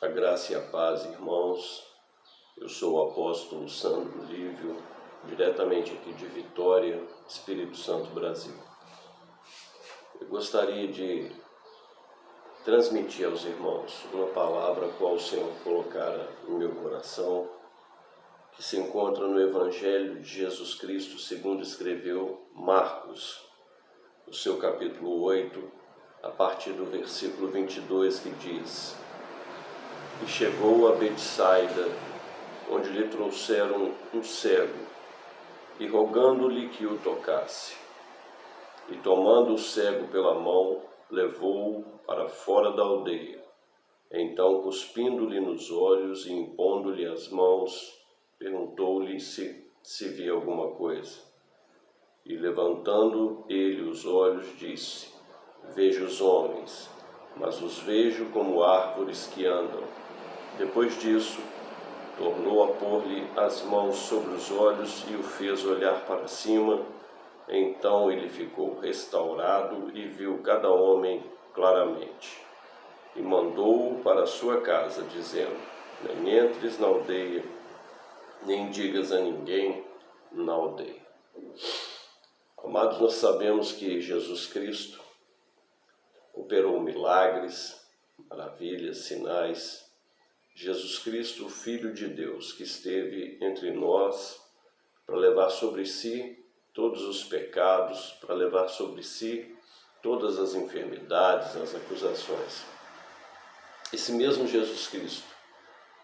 A graça e a paz, irmãos. Eu sou o apóstolo Sandro Lívio, diretamente aqui de Vitória, Espírito Santo, Brasil. Eu gostaria de transmitir aos irmãos uma palavra a qual o Senhor colocara no meu coração, que se encontra no Evangelho de Jesus Cristo, segundo escreveu Marcos, no seu capítulo 8, a partir do versículo 22, que diz: E chegou a Betsaida, onde lhe trouxeram um cego, e rogando-lhe que o tocasse. E tomando o cego pela mão, levou-o para fora da aldeia. Então, cuspindo-lhe nos olhos e impondo-lhe as mãos, perguntou-lhe se via alguma coisa. E levantando ele os olhos, disse: Vejo os homens, mas os vejo como árvores que andam. Depois disso, tornou a pôr-lhe as mãos sobre os olhos e o fez olhar para cima. Então ele ficou restaurado e viu cada homem claramente. E mandou-o para a sua casa, dizendo: Nem entres na aldeia, nem digas a ninguém na aldeia. Amados, nós sabemos que Jesus Cristo operou milagres, maravilhas, sinais. Jesus Cristo, o Filho de Deus, que esteve entre nós para levar sobre si todos os pecados, para levar sobre si todas as enfermidades, as acusações. Esse mesmo Jesus Cristo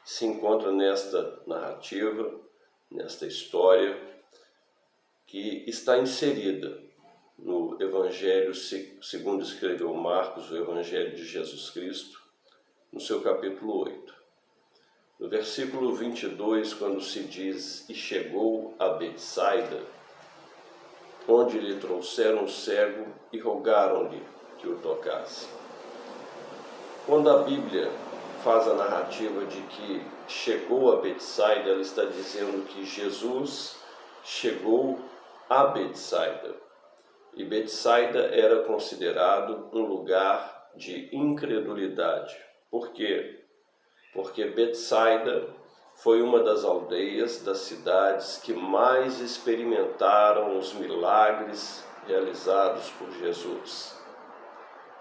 se encontra nesta narrativa, nesta história, que está inserida no Evangelho, segundo escreveu Marcos, o Evangelho de Jesus Cristo, no seu capítulo 8. No versículo 22, quando se diz: E chegou a Betsaida, onde lhe trouxeram um cego e rogaram-lhe que o tocasse. Quando a Bíblia faz a narrativa de que chegou a Betsaida, ela está dizendo que Jesus chegou a Betsaida. E Betsaida era considerado um lugar de incredulidade. Por quê? Porque Betsaida foi uma das aldeias, das cidades que mais experimentaram os milagres realizados por Jesus.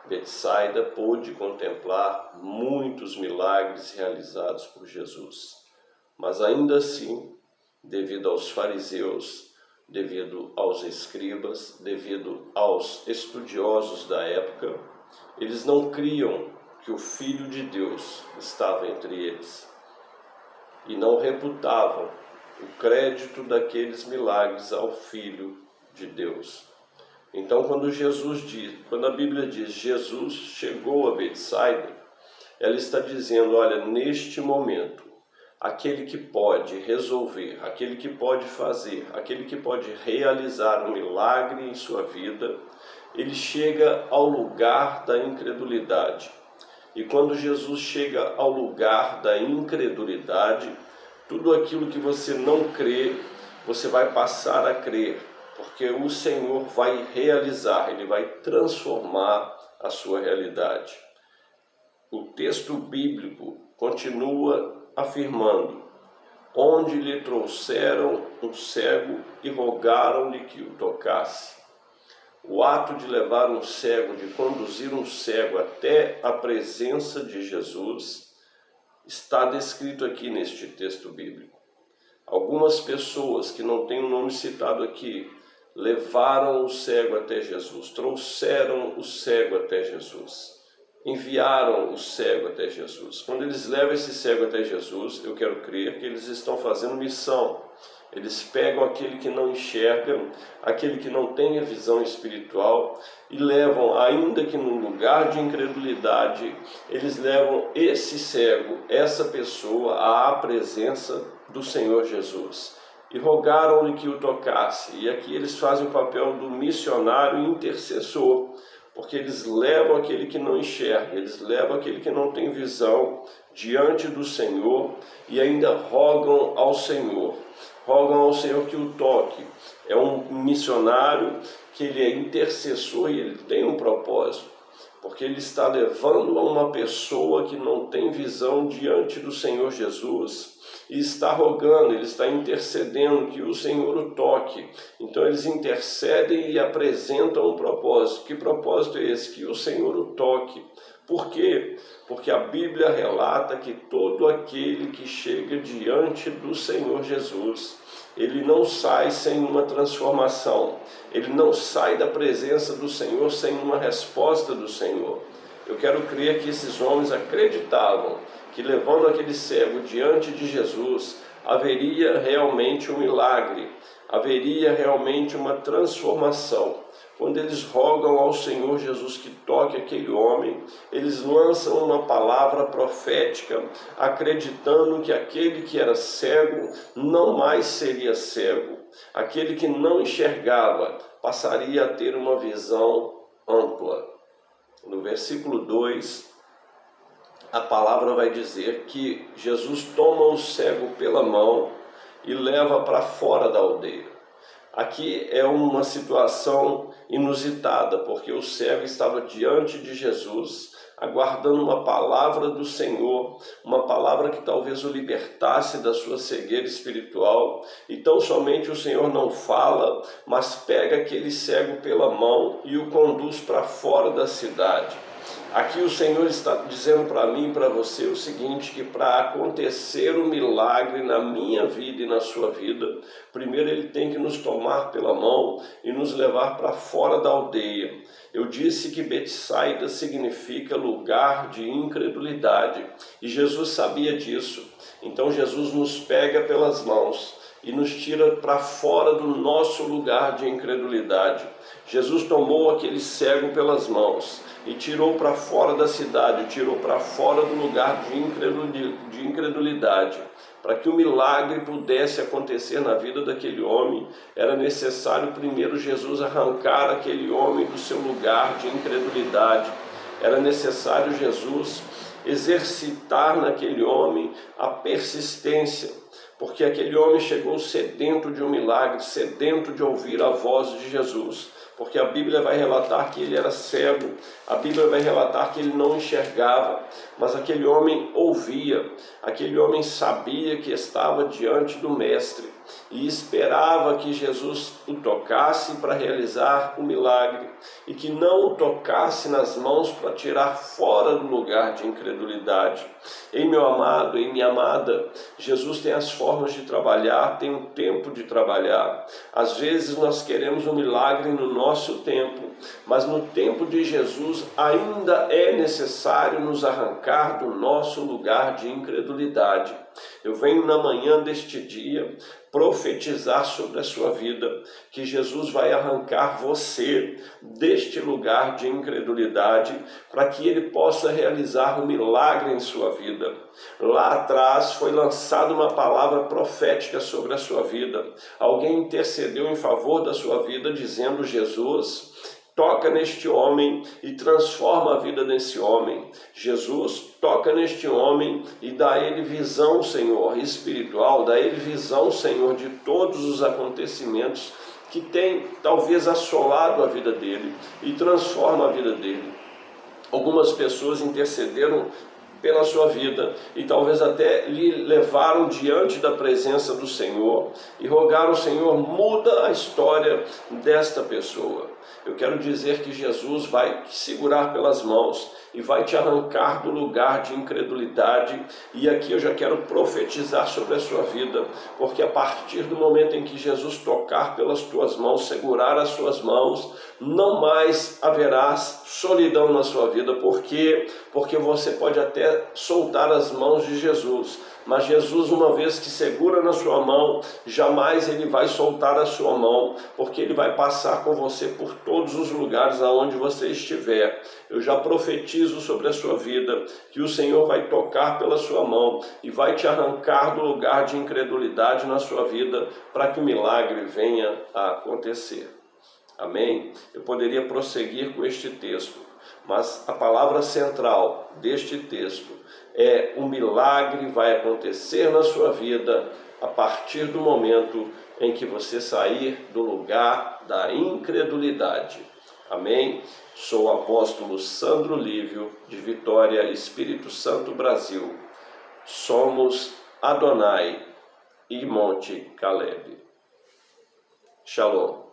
Betsaida pôde contemplar muitos milagres realizados por Jesus, mas ainda assim, devido aos fariseus, devido aos escribas, devido aos estudiosos da época, eles não criam que o Filho de Deus estava entre eles e não reputavam o crédito daqueles milagres ao Filho de Deus. Então, quando a Bíblia diz Jesus chegou a Betsaida, ela está dizendo: olha, neste momento, aquele que pode resolver, aquele que pode fazer, aquele que pode realizar um milagre em sua vida, ele chega ao lugar da incredulidade. E quando Jesus chega ao lugar da incredulidade, tudo aquilo que você não crê, você vai passar a crer, porque o Senhor vai realizar, Ele vai transformar a sua realidade. O texto bíblico continua afirmando: onde lhe trouxeram um cego e rogaram-lhe que o tocasse. O ato de levar um cego, de conduzir um cego até a presença de Jesus, está descrito aqui neste texto bíblico. Algumas pessoas que não têm o nome citado aqui, levaram o cego até Jesus, trouxeram o cego até Jesus, enviaram o cego até Jesus. Quando eles levam esse cego até Jesus, eu quero crer que eles estão fazendo missão. Eles pegam aquele que não enxerga, aquele que não tem a visão espiritual e levam, ainda que num lugar de incredulidade, eles levam esse cego, essa pessoa, à presença do Senhor Jesus. E rogaram-lhe que o tocasse. E aqui eles fazem o papel do missionário intercessor, porque eles levam aquele que não enxerga, eles levam aquele que não tem visão diante do Senhor e ainda rogam ao Senhor que o toque. É um missionário que ele é intercessor e ele tem um propósito. porque ele está levando a uma pessoa que não tem visão diante do Senhor Jesus e está rogando, ele está intercedendo que o Senhor o toque. Então eles intercedem e apresentam um propósito. Que propósito é esse? Que o Senhor o toque. Por quê? Porque a Bíblia relata que todo aquele que chega diante do Senhor Jesus, ele não sai sem uma transformação, ele não sai da presença do Senhor sem uma resposta do Senhor. Eu quero crer que esses homens acreditavam que levando aquele cego diante de Jesus, haveria realmente um milagre, haveria realmente uma transformação. Quando eles rogam ao Senhor Jesus que toque aquele homem, eles lançam uma palavra profética, acreditando que aquele que era cego não mais seria cego. Aquele que não enxergava passaria a ter uma visão ampla. No versículo 2, a palavra vai dizer que Jesus toma o cego pela mão e leva para fora da aldeia. Aqui é uma situação inusitada, porque o cego estava diante de Jesus, aguardando uma palavra do Senhor, uma palavra que talvez o libertasse da sua cegueira espiritual. E tão somente o Senhor não fala, mas pega aquele cego pela mão e o conduz para fora da cidade. Aqui o Senhor está dizendo para mim e para você o seguinte, que para acontecer um milagre na minha vida e na sua vida, primeiro Ele tem que nos tomar pela mão e nos levar para fora da aldeia. Eu disse que Betsaida significa lugar de incredulidade, e Jesus sabia disso. Então Jesus nos pega pelas mãos e nos tira para fora do nosso lugar de incredulidade. Jesus tomou aquele cego pelas mãos e tirou para fora da cidade, tirou para fora do lugar de incredulidade. Para que o milagre pudesse acontecer na vida daquele homem, era necessário primeiro Jesus arrancar aquele homem do seu lugar de incredulidade. Era necessário Jesus exercitar naquele homem a persistência, porque aquele homem chegou sedento de um milagre, sedento de ouvir a voz de Jesus. Porque a Bíblia vai relatar que ele era cego, a Bíblia vai relatar que ele não enxergava, mas aquele homem ouvia, aquele homem sabia que estava diante do Mestre e esperava que Jesus o tocasse para realizar o milagre e que não o tocasse nas mãos para tirar fora do lugar de incredulidade. Ei, meu amado, ei, minha amada, Jesus tem as formas de trabalhar, tem um tempo de trabalhar. Às vezes nós queremos um milagre no nosso tempo, mas no tempo de Jesus ainda é necessário nos arrancar do nosso lugar de incredulidade. Eu venho na manhã deste dia profetizar sobre a sua vida, que Jesus vai arrancar você deste lugar de incredulidade, para que Ele possa realizar um milagre em sua vida. Lá atrás foi lançada uma palavra profética sobre a sua vida. Alguém intercedeu em favor da sua vida, dizendo: Jesus, toca neste homem e transforma a vida desse homem. Jesus, toca neste homem e dá a ele visão, Senhor, espiritual, dá a ele visão, Senhor, de todos os acontecimentos que tem talvez assolado a vida dele e transforma a vida dele. Algumas pessoas intercederam pela sua vida e talvez até lhe levaram diante da presença do Senhor e rogaram: Senhor, muda a história desta pessoa. Eu quero dizer que Jesus vai te segurar pelas mãos e vai te arrancar do lugar de incredulidade. E aqui eu já quero profetizar sobre a sua vida, porque a partir do momento em que Jesus tocar pelas tuas mãos, segurar as suas mãos, não mais haverá solidão na sua vida. Por quê? Porque você pode até soltar as mãos de Jesus, mas Jesus, uma vez que segura na sua mão, jamais Ele vai soltar a sua mão, porque Ele vai passar com você por todos os lugares aonde você estiver. Eu já profetizo sobre a sua vida que o Senhor vai tocar pela sua mão e vai te arrancar do lugar de incredulidade na sua vida, para que o milagre venha a acontecer. Amém? Eu poderia prosseguir com este texto, mas a palavra central deste texto é: um milagre vai acontecer na sua vida a partir do momento em que você sair do lugar da incredulidade. Amém? Sou o apóstolo Sandro Lívio, de Vitória, Espírito Santo, Brasil. Somos Adonai e Monte Caleb. Shalom.